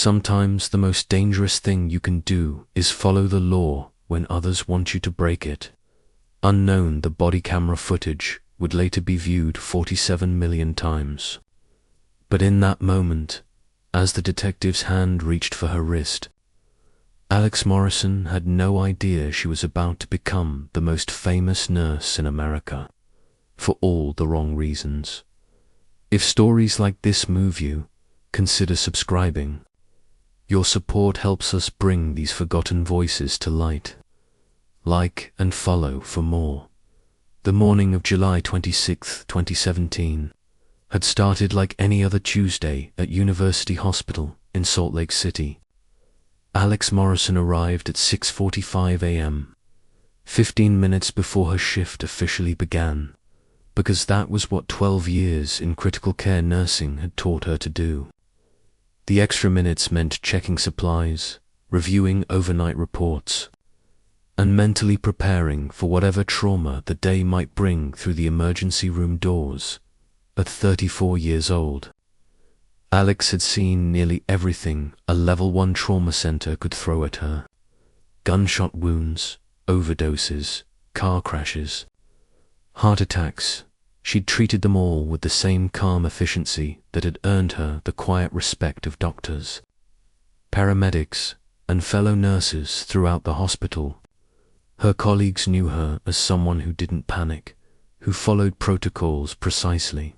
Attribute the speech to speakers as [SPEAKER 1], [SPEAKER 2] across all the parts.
[SPEAKER 1] Sometimes the most dangerous thing you can do is follow the law when others want you to break it. Unknown, the body camera footage would later be viewed 47 million times. But in that moment, as the detective's hand reached for her wrist, Alex Morrison had no idea she was about to become the most famous nurse in America, for all the wrong reasons. If stories like this move you, consider subscribing. Your support helps us bring these forgotten voices to light. Like and follow for more. The morning of July 26, 2017, had started like any other Tuesday at University Hospital in Salt Lake City. Alex Morrison arrived at 6:45 a.m., 15 minutes before her shift officially began, because that was what 12 years in critical care nursing had taught her to do. The extra minutes meant checking supplies, reviewing overnight reports, and mentally preparing for whatever trauma the day might bring through the emergency room doors. At 34 years old, Alex had seen nearly everything a level 1 trauma center could throw at her. Gunshot wounds, overdoses, car crashes, heart attacks. She'd treated them all with the same calm efficiency that had earned her the quiet respect of doctors, paramedics, and fellow nurses throughout the hospital. Her colleagues knew her as someone who didn't panic, who followed protocols precisely,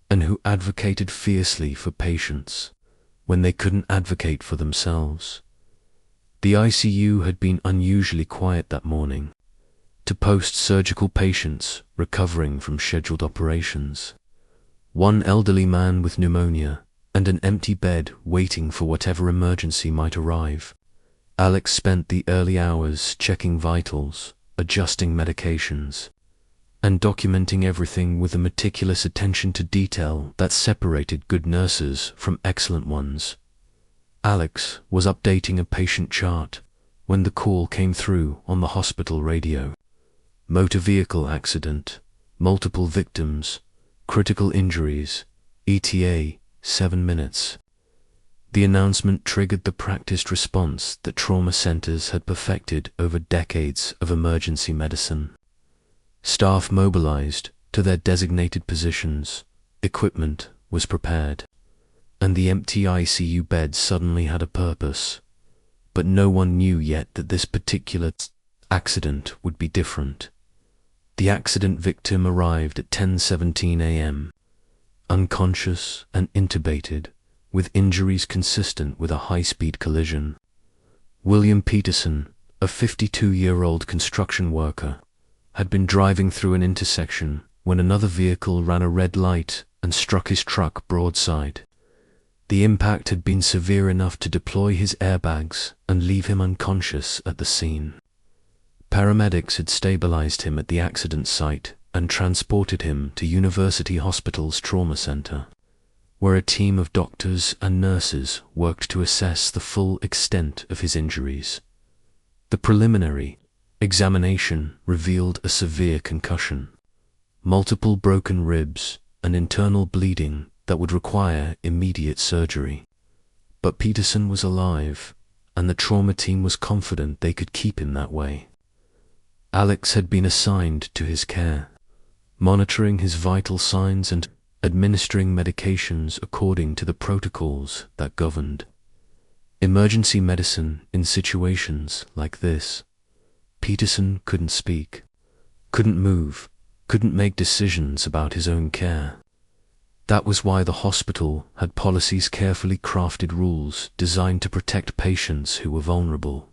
[SPEAKER 1] and who advocated fiercely for patients when they couldn't advocate for themselves. The ICU had been unusually quiet that morning, to post-surgical patients recovering from scheduled operations. One elderly man with pneumonia and an empty bed waiting for whatever emergency might arrive. Alex spent the early hours checking vitals, adjusting medications, and documenting everything with a meticulous attention to detail that separated good nurses from excellent ones. Alex was updating a patient chart when the call came through on the hospital radio. Motor vehicle accident, multiple victims, critical injuries, ETA, 7 minutes. The announcement triggered the practiced response that trauma centers had perfected over decades of emergency medicine. Staff mobilized to their designated positions, equipment was prepared, and the empty ICU bed suddenly had a purpose. But no one knew yet that this particular accident would be different. The accident victim arrived at 10:17 a.m., unconscious and intubated, with injuries consistent with a high-speed collision. William Peterson, a 52-year-old construction worker, had been driving through an intersection when another vehicle ran a red light and struck his truck broadside. The impact had been severe enough to deploy his airbags and leave him unconscious at the scene. Paramedics had stabilized him at the accident site and transported him to University Hospital's trauma center, where a team of doctors and nurses worked to assess the full extent of his injuries. The preliminary examination revealed a severe concussion, multiple broken ribs, and internal bleeding that would require immediate surgery. But Peterson was alive, and the trauma team was confident they could keep him that way. Alex had been assigned to his care, monitoring his vital signs and administering medications according to the protocols that governed emergency medicine in situations like this. Peterson couldn't speak, couldn't move, couldn't make decisions about his own care. That was why the hospital had policies, carefully crafted rules designed to protect patients who were vulnerable,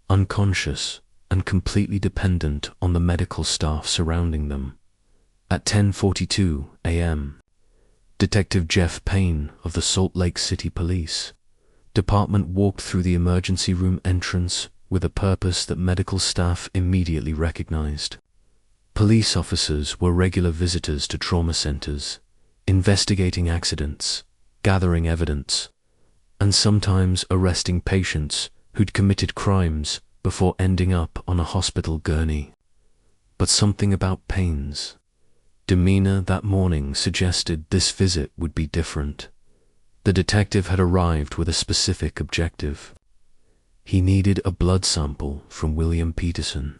[SPEAKER 1] unconscious, and completely dependent on the medical staff surrounding them. At 10:42 a.m., Detective Jeff Payne of the Salt Lake City Police Department walked through the emergency room entrance with a purpose that medical staff immediately recognized. Police officers were regular visitors to trauma centers, investigating accidents, gathering evidence, and sometimes arresting patients who'd committed crimes before ending up on a hospital gurney. But something about Payne's demeanor that morning suggested this visit would be different. The detective had arrived with a specific objective. He needed a blood sample from William Peterson.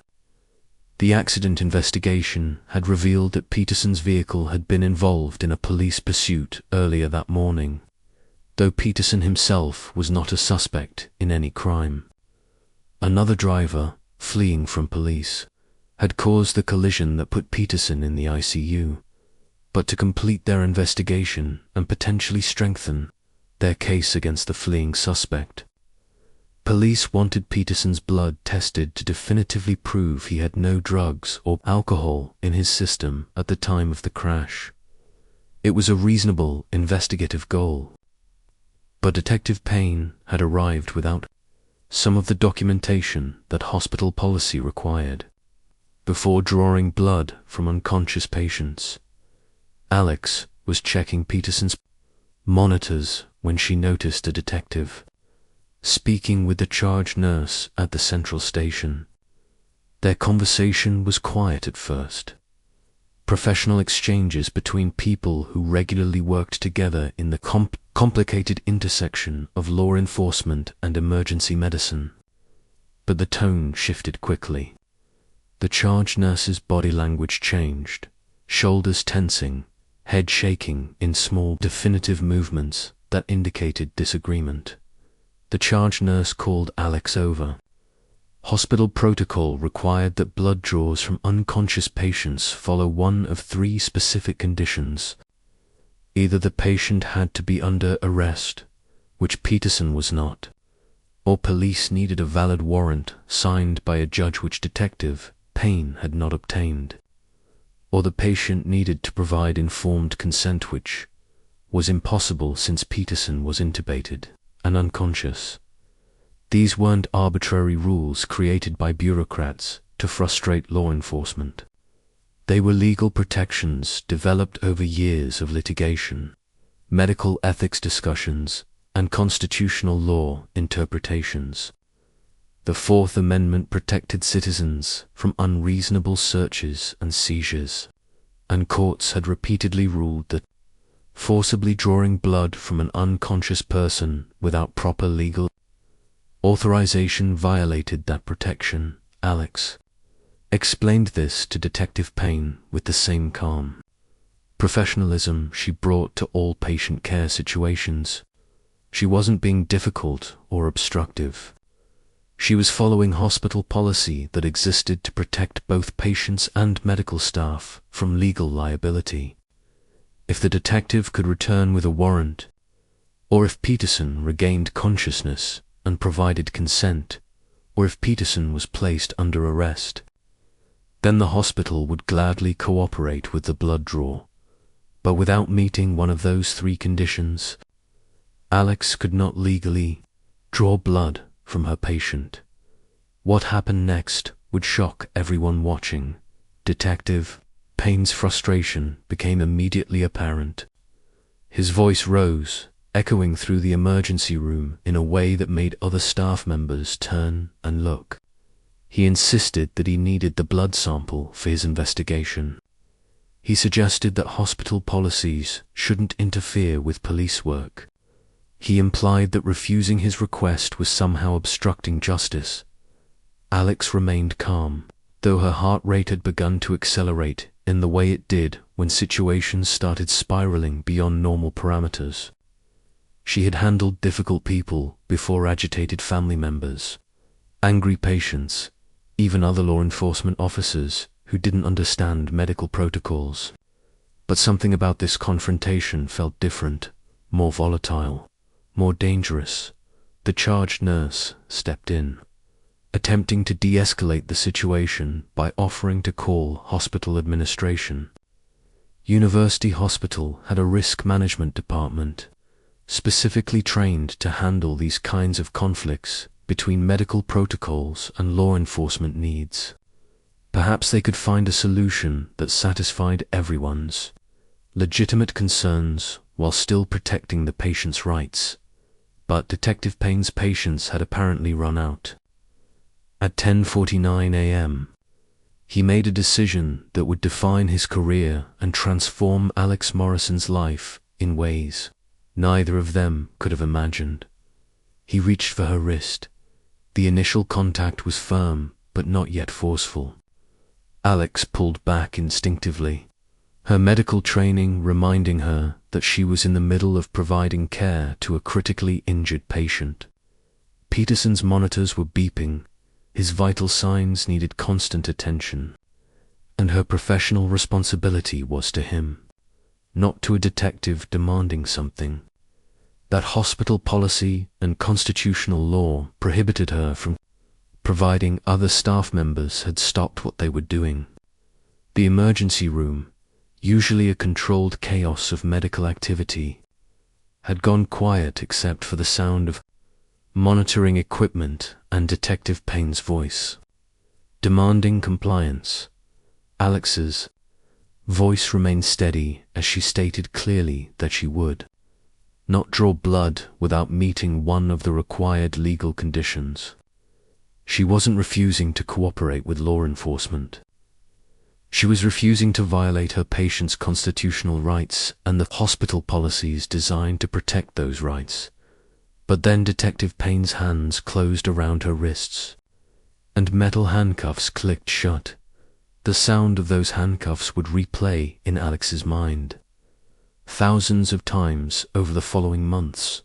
[SPEAKER 1] The accident investigation had revealed that Peterson's vehicle had been involved in a police pursuit earlier that morning, though Peterson himself was not a suspect in any crime. Another driver, fleeing from police, had caused the collision that put Peterson in the ICU. But to complete their investigation and potentially strengthen their case against the fleeing suspect, police wanted Peterson's blood tested to definitively prove he had no drugs or alcohol in his system at the time of the crash. It was a reasonable investigative goal. But Detective Payne had arrived without some of the documentation that hospital policy required. Before drawing blood from unconscious patients, Alex was checking Peterson's monitors when she noticed a detective speaking with the charge nurse at the central station. Their conversation was quiet at first. Professional exchanges between people who regularly worked together in the complicated intersection of law enforcement and emergency medicine. But the tone shifted quickly. The charge nurse's body language changed, shoulders tensing, head shaking in small, definitive movements that indicated disagreement. The charge nurse called Alex over. Hospital protocol required that blood draws from unconscious patients follow one of three specific conditions. Either the patient had to be under arrest, which Peterson was not, or police needed a valid warrant signed by a judge which Detective Payne had not obtained, or the patient needed to provide informed consent, which was impossible since Peterson was intubated and unconscious. These weren't arbitrary rules created by bureaucrats to frustrate law enforcement. They were legal protections developed over years of litigation, medical ethics discussions, and constitutional law interpretations. The Fourth Amendment protected citizens from unreasonable searches and seizures, and courts had repeatedly ruled that forcibly drawing blood from an unconscious person without proper legal authorization violated that protection. Alex explained this to Detective Payne with the same calm professionalism she brought to all patient care situations. She wasn't being difficult or obstructive. She was following hospital policy that existed to protect both patients and medical staff from legal liability. If the detective could return with a warrant, or if Peterson regained consciousness and provided consent, or if Peterson was placed under arrest, then the hospital would gladly cooperate with the blood draw. But without meeting one of those three conditions, Alex could not legally draw blood from her patient. What happened next would shock everyone watching. Detective Payne's frustration became immediately apparent. His voice rose, echoing through the emergency room in a way that made other staff members turn and look. He insisted that he needed the blood sample for his investigation. He suggested that hospital policies shouldn't interfere with police work. He implied that refusing his request was somehow obstructing justice. Alex remained calm, though her heart rate had begun to accelerate in the way it did when situations started spiraling beyond normal parameters. She had handled difficult people before: agitated family members, angry patients, even other law enforcement officers who didn't understand medical protocols. But something about this confrontation felt different, more volatile, more dangerous. The charge nurse stepped in, attempting to de-escalate the situation by offering to call hospital administration. University Hospital had a risk management department, specifically trained to handle these kinds of conflicts between medical protocols and law enforcement needs. Perhaps they could find a solution that satisfied everyone's legitimate concerns while still protecting the patient's rights. But Detective Payne's patience had apparently run out. At 10:49 a.m., he made a decision that would define his career and transform Alex Morrison's life in ways neither of them could have imagined. He reached for her wrist. The initial contact was firm, but not yet forceful. Alex pulled back instinctively, her medical training reminding her that she was in the middle of providing care to a critically injured patient. Peterson's monitors were beeping, his vital signs needed constant attention, and her professional responsibility was to him, not to a detective demanding something. That hospital policy and constitutional law prohibited her from providing. Other staff members had stopped what they were doing. The emergency room, usually a controlled chaos of medical activity, had gone quiet except for the sound of monitoring equipment and Detective Payne's voice, demanding compliance. Alex's voice remained steady as she stated clearly that she would not draw blood without meeting one of the required legal conditions. She wasn't refusing to cooperate with law enforcement. She was refusing to violate her patient's constitutional rights and the hospital policies designed to protect those rights. But then Detective Payne's hands closed around her wrists, and metal handcuffs clicked shut. The sound of those handcuffs would replay in Alex's mind thousands of times over the following months.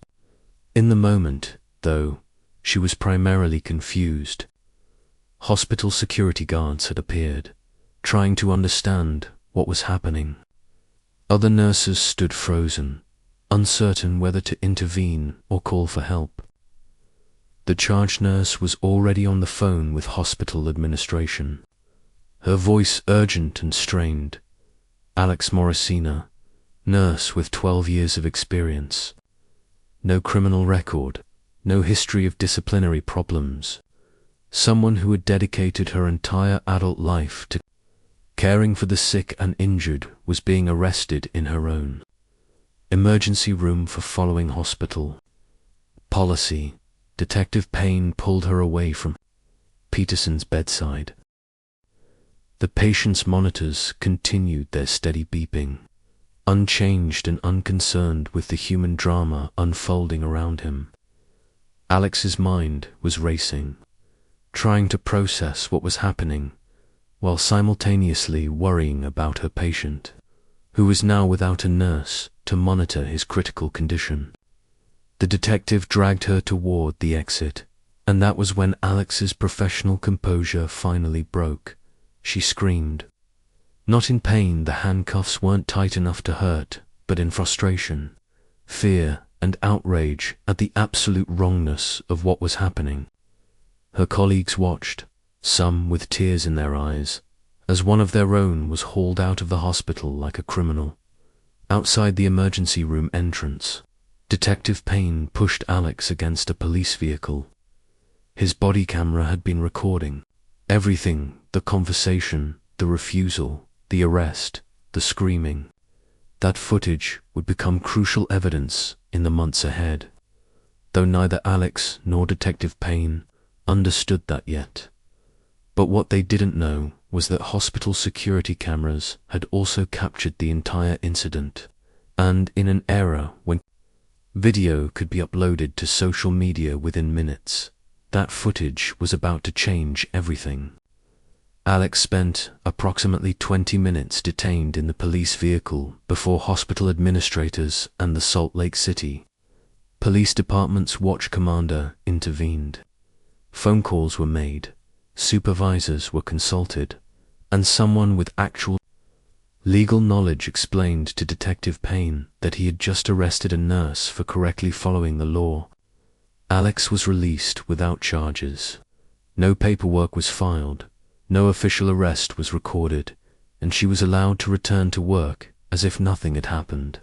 [SPEAKER 1] In the moment, though, she was primarily confused. Hospital security guards had appeared, trying to understand what was happening. Other nurses stood frozen, uncertain whether to intervene or call for help. The charge nurse was already on the phone with hospital administration, her voice urgent and strained. Alex Morrison, nurse with 12 years of experience. No criminal record, no history of disciplinary problems. Someone who had dedicated her entire adult life to caring for the sick and injured was being arrested in her own emergency room for following hospital policy. Detective Payne pulled her away from Peterson's bedside. The patient's monitors continued their steady beeping, unchanged and unconcerned with the human drama unfolding around him. Alex's mind was racing, trying to process what was happening, while simultaneously worrying about her patient, who was now without a nurse to monitor his critical condition. The detective dragged her toward the exit, and that was when Alex's professional composure finally broke. She screamed. Not in pain, the handcuffs weren't tight enough to hurt, but in frustration, fear, and outrage at the absolute wrongness of what was happening. Her colleagues watched, some with tears in their eyes, as one of their own was hauled out of the hospital like a criminal. Outside the emergency room entrance, Detective Payne pushed Alex against a police vehicle. His body camera had been recording everything: the conversation, the refusal, the arrest, the screaming. That footage would become crucial evidence in the months ahead, though neither Alex nor Detective Payne understood that yet. But what they didn't know was that hospital security cameras had also captured the entire incident, and in an era when video could be uploaded to social media within minutes, that footage was about to change everything. Alex spent approximately 20 minutes detained in the police vehicle before hospital administrators and the Salt Lake City Police Department's watch commander intervened. Phone calls were made, supervisors were consulted, and someone with actual legal knowledge explained to Detective Payne that he had just arrested a nurse for correctly following the law. Alex was released without charges. No paperwork was filed, no official arrest was recorded, and she was allowed to return to work as if nothing had happened.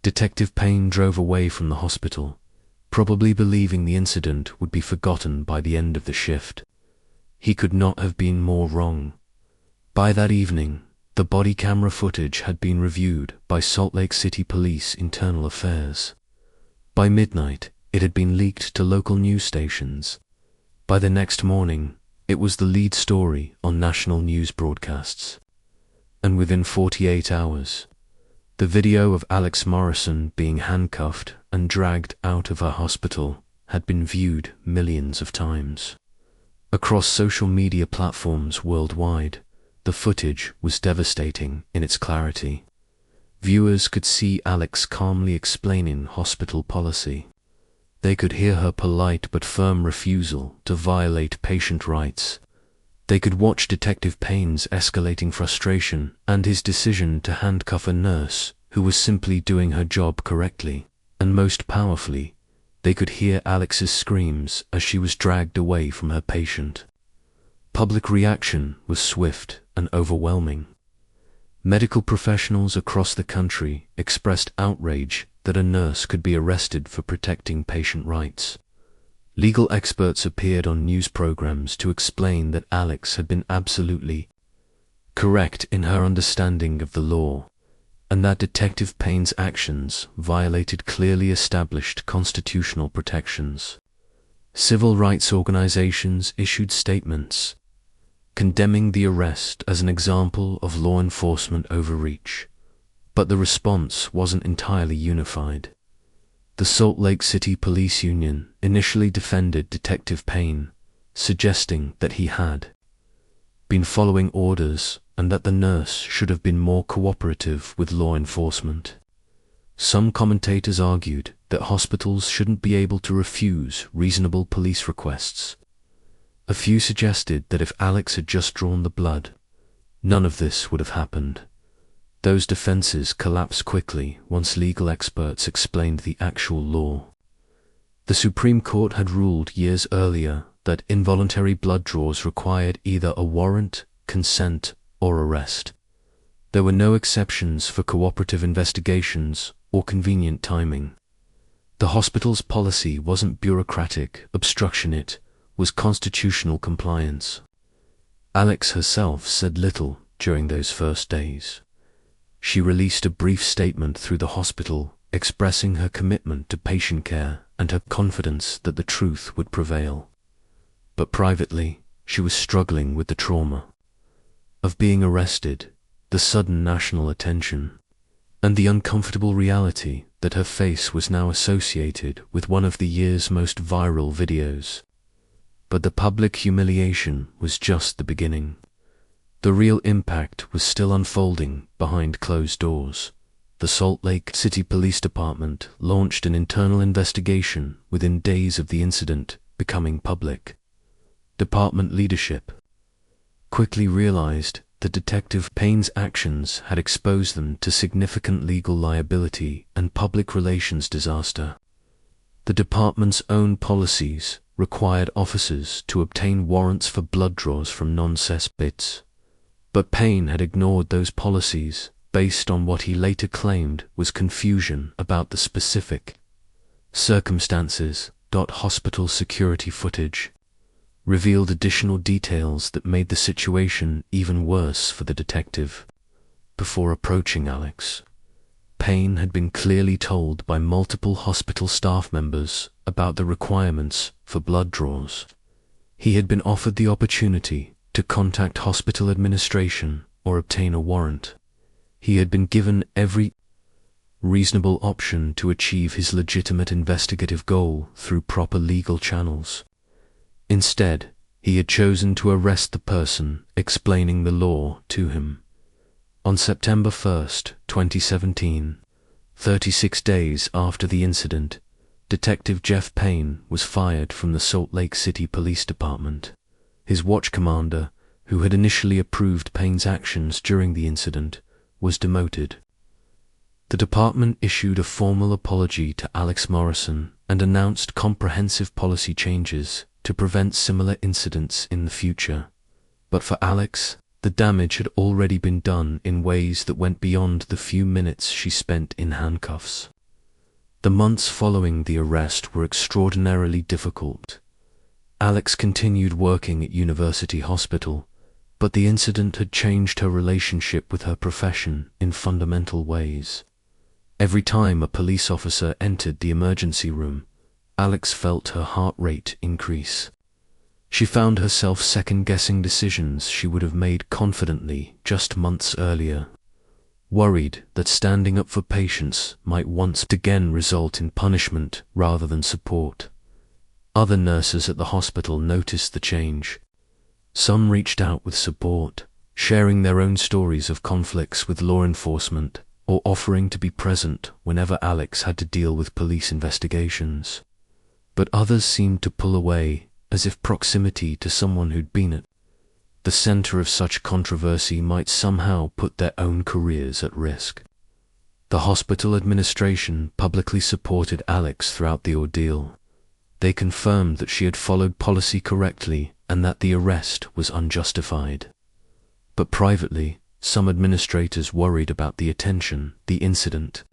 [SPEAKER 1] Detective Payne drove away from the hospital, probably believing the incident would be forgotten by the end of the shift. He could not have been more wrong. By that evening, the body camera footage had been reviewed by Salt Lake City Police Internal Affairs. By midnight, it had been leaked to local news stations. By the next morning, it was the lead story on national news broadcasts. And within 48 hours, The video of Alex Morrison being handcuffed and dragged out of her hospital had been viewed millions of times. Across social media platforms worldwide, the footage was devastating in its clarity. Viewers could see Alex calmly explaining hospital policy. They could hear her polite but firm refusal to violate patient rights. They could watch Detective Payne's escalating frustration and his decision to handcuff a nurse who was simply doing her job correctly. And most powerfully, they could hear Alex's screams as she was dragged away from her patient. Public reaction was swift and overwhelming. Medical professionals across the country expressed outrage that a nurse could be arrested for protecting patient rights. Legal experts appeared on news programs to explain that Alex had been absolutely correct in her understanding of the law, and that Detective Payne's actions violated clearly established constitutional protections. Civil rights organizations issued statements condemning the arrest as an example of law enforcement overreach, but the response wasn't entirely unified. The Salt Lake City Police Union initially defended Detective Payne, suggesting that he had been following orders and that the nurse should have been more cooperative with law enforcement. Some commentators argued that hospitals shouldn't be able to refuse reasonable police requests. A few suggested that if Alex had just drawn the blood, none of this would have happened. Those defenses collapsed quickly once legal experts explained the actual law. The Supreme Court had ruled years earlier that involuntary blood draws required either a warrant, consent, or arrest. There were no exceptions for cooperative investigations or convenient timing. The hospital's policy wasn't bureaucratic obstruction, it was constitutional compliance. Alex herself said little during those first days. She released a brief statement through the hospital expressing her commitment to patient care and her confidence that the truth would prevail. But privately, she was struggling with the trauma of being arrested, the sudden national attention, and the uncomfortable reality that her face was now associated with one of the year's most viral videos. But the public humiliation was just the beginning. The real impact was still unfolding behind closed doors. The Salt Lake City Police Department launched an internal investigation within days of the incident becoming public. Department leadership quickly realized that Detective Payne's actions had exposed them to significant legal liability and public relations disaster. The department's own policies required officers to obtain warrants for blood draws from non-suspects. But Payne had ignored those policies based on what he later claimed was confusion about the specific circumstances. Hospital security footage revealed additional details that made the situation even worse for the detective. Before approaching Alex, Payne had been clearly told by multiple hospital staff members about the requirements for blood draws. He had been offered the opportunity to contact hospital administration or obtain a warrant. He had been given every reasonable option to achieve his legitimate investigative goal through proper legal channels. Instead, he had chosen to arrest the person explaining the law to him. On September 1st, 2017, 36 days after the incident, Detective Jeff Payne was fired from the Salt Lake City Police Department. His watch commander, who had initially approved Payne's actions during the incident, was demoted. The department issued a formal apology to Alex Morrison and announced comprehensive policy changes to prevent similar incidents in the future. But for Alex, the damage had already been done in ways that went beyond the few minutes she spent in handcuffs. The months following the arrest were extraordinarily difficult. Alex continued working at University Hospital, but the incident had changed her relationship with her profession in fundamental ways. Every time a police officer entered the emergency room, Alex felt her heart rate increase. She found herself second-guessing decisions she would have made confidently just months earlier. worried that standing up for patients might once again result in punishment rather than support. Other nurses at the hospital noticed the change. Some reached out with support, sharing their own stories of conflicts with law enforcement or offering to be present whenever Alex had to deal with police investigations. But others seemed to pull away, as if proximity to someone who'd been at the center of such controversy might somehow put their own careers at risk. The hospital administration publicly supported Alex throughout the ordeal. They confirmed that she had followed policy correctly and that the arrest was unjustified. But privately, some administrators worried about the attention the incident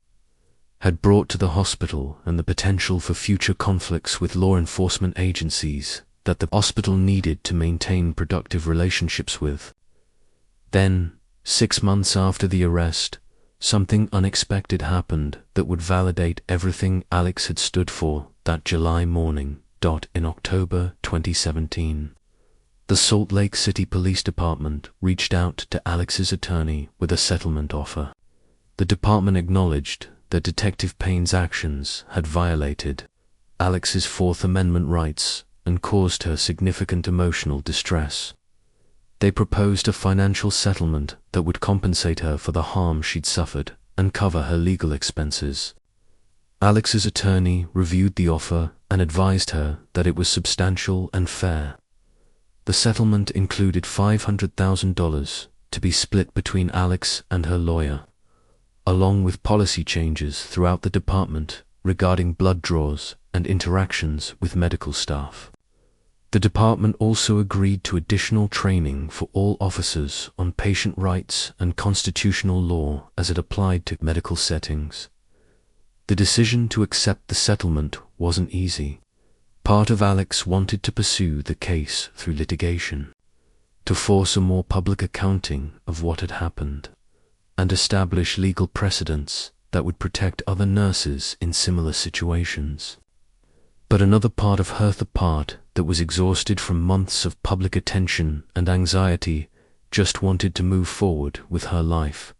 [SPEAKER 1] had brought to the hospital and the potential for future conflicts with law enforcement agencies that the hospital needed to maintain productive relationships with. Then, 6 months after the arrest, something unexpected happened that would validate everything Alex had stood for that July morning. In October 2017, the Salt Lake City Police Department reached out to Alex's attorney with a settlement offer. The department acknowledged that Detective Payne's actions had violated Alex's Fourth Amendment rights and caused her significant emotional distress. They proposed a financial settlement that would compensate her for the harm she'd suffered and cover her legal expenses. Alex's attorney reviewed the offer and advised her that it was substantial and fair. The settlement included $500,000 to be split between Alex and her lawyer, along with policy changes throughout the department regarding blood draws and interactions with medical staff. The department also agreed to additional training for all officers on patient rights and constitutional law as it applied to medical settings. The decision to accept the settlement wasn't easy. Part of Alex wanted to pursue the case through litigation, to force a more public accounting of what had happened, and establish legal precedents that would protect other nurses in similar situations. But another part of her, the part that was exhausted from months of public attention and anxiety, just wanted to move forward with her life.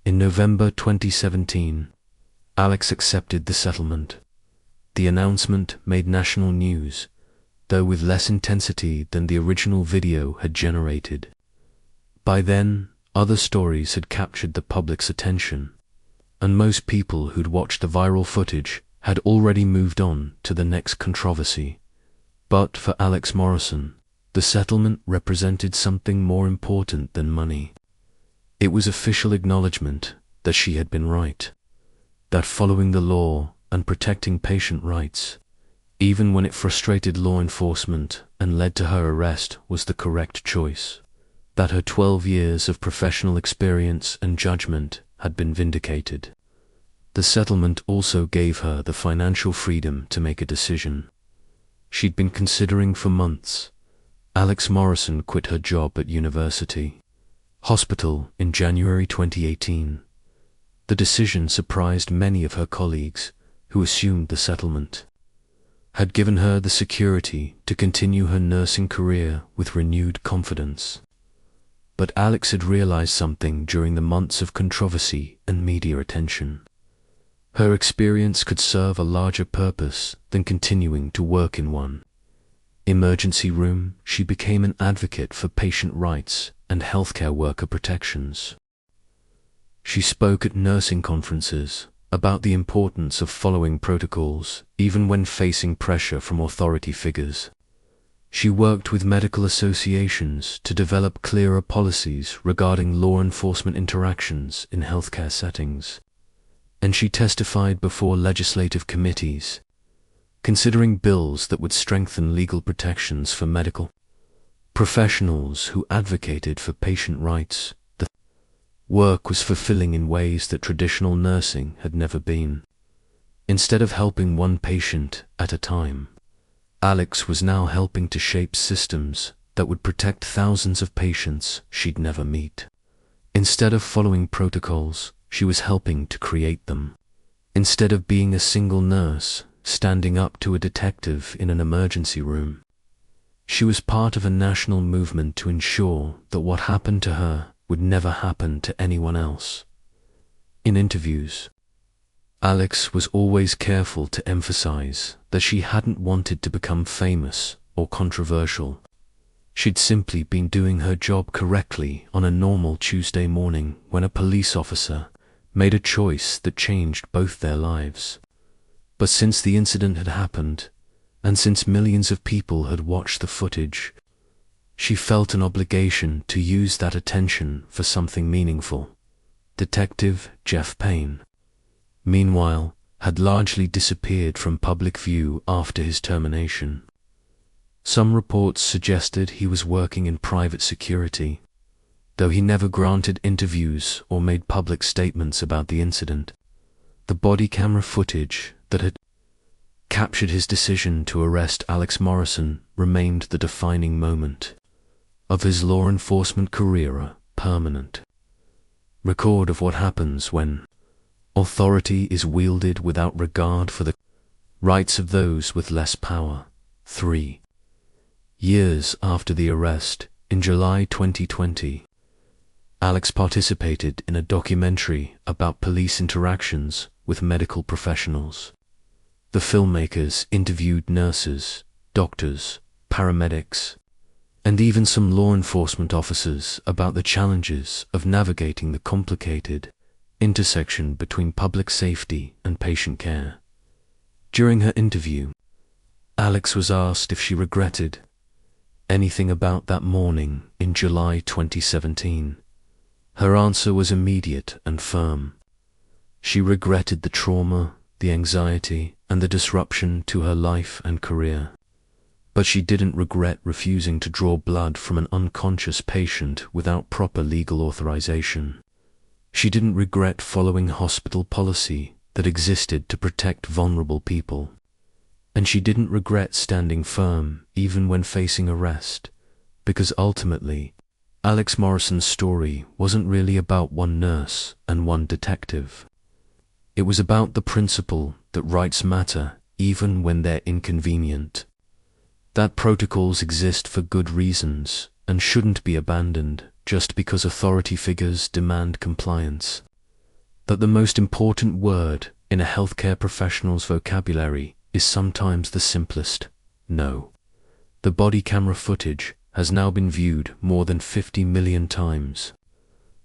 [SPEAKER 1] In November 2017, Alex accepted the settlement. The announcement made national news, though with less intensity than the original video had generated. By then, other stories had captured the public's attention, and most people who'd watched the viral footage had already moved on to the next controversy. But for Alex Morrison, the settlement represented something more important than money. It was official acknowledgement that she had been right, that following the law and protecting patient rights, even when it frustrated law enforcement and led to her arrest, was the correct choice, that her 12 years of professional experience and judgment had been vindicated. The settlement also gave her the financial freedom to make a decision she'd been considering for months. Alex Morrison quit her job at university hospital in January 2018. The decision surprised many of her colleagues who assumed the settlement had given her the security to continue her nursing career with renewed confidence. But Alex had realized something during the months of controversy and media attention. Her experience could serve a larger purpose than continuing to work in one emergency room. She became an advocate for patient rights and healthcare worker protections. She spoke at nursing conferences about the importance of following protocols, even when facing pressure from authority figures. She worked with medical associations to develop clearer policies regarding law enforcement interactions in healthcare settings. And she testified before legislative committees, considering bills that would strengthen legal protections for medical professionals who advocated for patient rights. The work was fulfilling in ways that traditional nursing had never been. Instead of helping one patient at a time, Alex was now helping to shape systems that would protect thousands of patients she'd never meet. Instead of following protocols, she was helping to create them. Instead of being a single nurse standing up to a detective in an emergency room, she was part of a national movement to ensure that what happened to her would never happen to anyone else. In interviews, Alex was always careful to emphasize that she hadn't wanted to become famous or controversial. She'd simply been doing her job correctly on a normal Tuesday morning when a police officer made a choice that changed both their lives. But since the incident had happened, and since millions of people had watched the footage, she felt an obligation to use that attention for something meaningful. Detective Jeff Payne, meanwhile, had largely disappeared from public view after his termination. Some reports suggested he was working in private security, though he never granted interviews or made public statements about the incident. The body camera footage that had captured his decision to arrest Alex Morrison remained the defining moment of his law enforcement career, a permanent record of what happens when authority is wielded without regard for the rights of those with less power. 3 years after the arrest, in July 2020, Alex participated in a documentary about police interactions with medical professionals. The filmmakers interviewed nurses, doctors, paramedics, and even some law enforcement officers about the challenges of navigating the complicated intersection between public safety and patient care. During her interview, Alex was asked if she regretted anything about that morning in July 2017. Her answer was immediate and firm. She regretted the trauma, the anxiety, and the disruption to her life and career. But she didn't regret refusing to draw blood from an unconscious patient without proper legal authorization. She didn't regret following hospital policy that existed to protect vulnerable people. And she didn't regret standing firm even when facing arrest, because ultimately, Alex Morrison's story wasn't really about one nurse and one detective. It was about the principle that rights matter even when they're inconvenient, that protocols exist for good reasons and shouldn't be abandoned just because authority figures demand compliance, that the most important word in a healthcare professional's vocabulary is sometimes the simplest: no. The body camera footage has now been viewed more than 50 million times.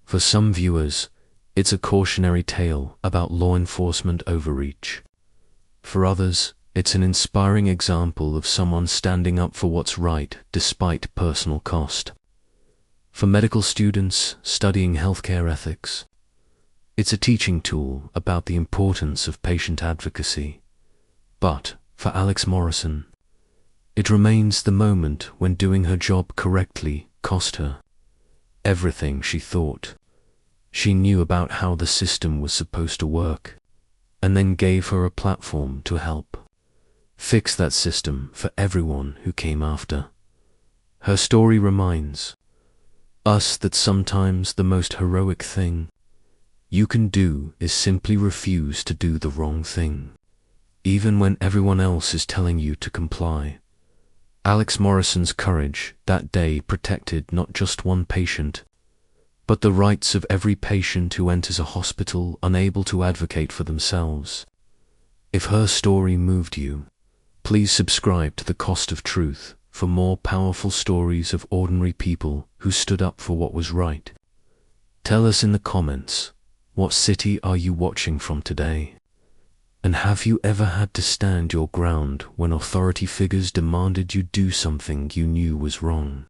[SPEAKER 1] For some viewers, it's a cautionary tale about law enforcement overreach. For others, it's an inspiring example of someone standing up for what's right despite personal cost. For medical students studying healthcare ethics, it's a teaching tool about the importance of patient advocacy. But for Alex Morrison, it remains the moment when doing her job correctly cost her everything she thought she knew about how the system was supposed to work, and then gave her a platform to help fix that system for everyone who came after. Her story reminds us that sometimes the most heroic thing you can do is simply refuse to do the wrong thing, even when everyone else is telling you to comply. Alex Morrison's courage that day protected not just one patient, but the rights of every patient who enters a hospital unable to advocate for themselves. If her story moved you, please subscribe to The Cost of Truth for more powerful stories of ordinary people who stood up for what was right. Tell us in the comments, what city are you watching from today? And have you ever had to stand your ground when authority figures demanded you do something you knew was wrong?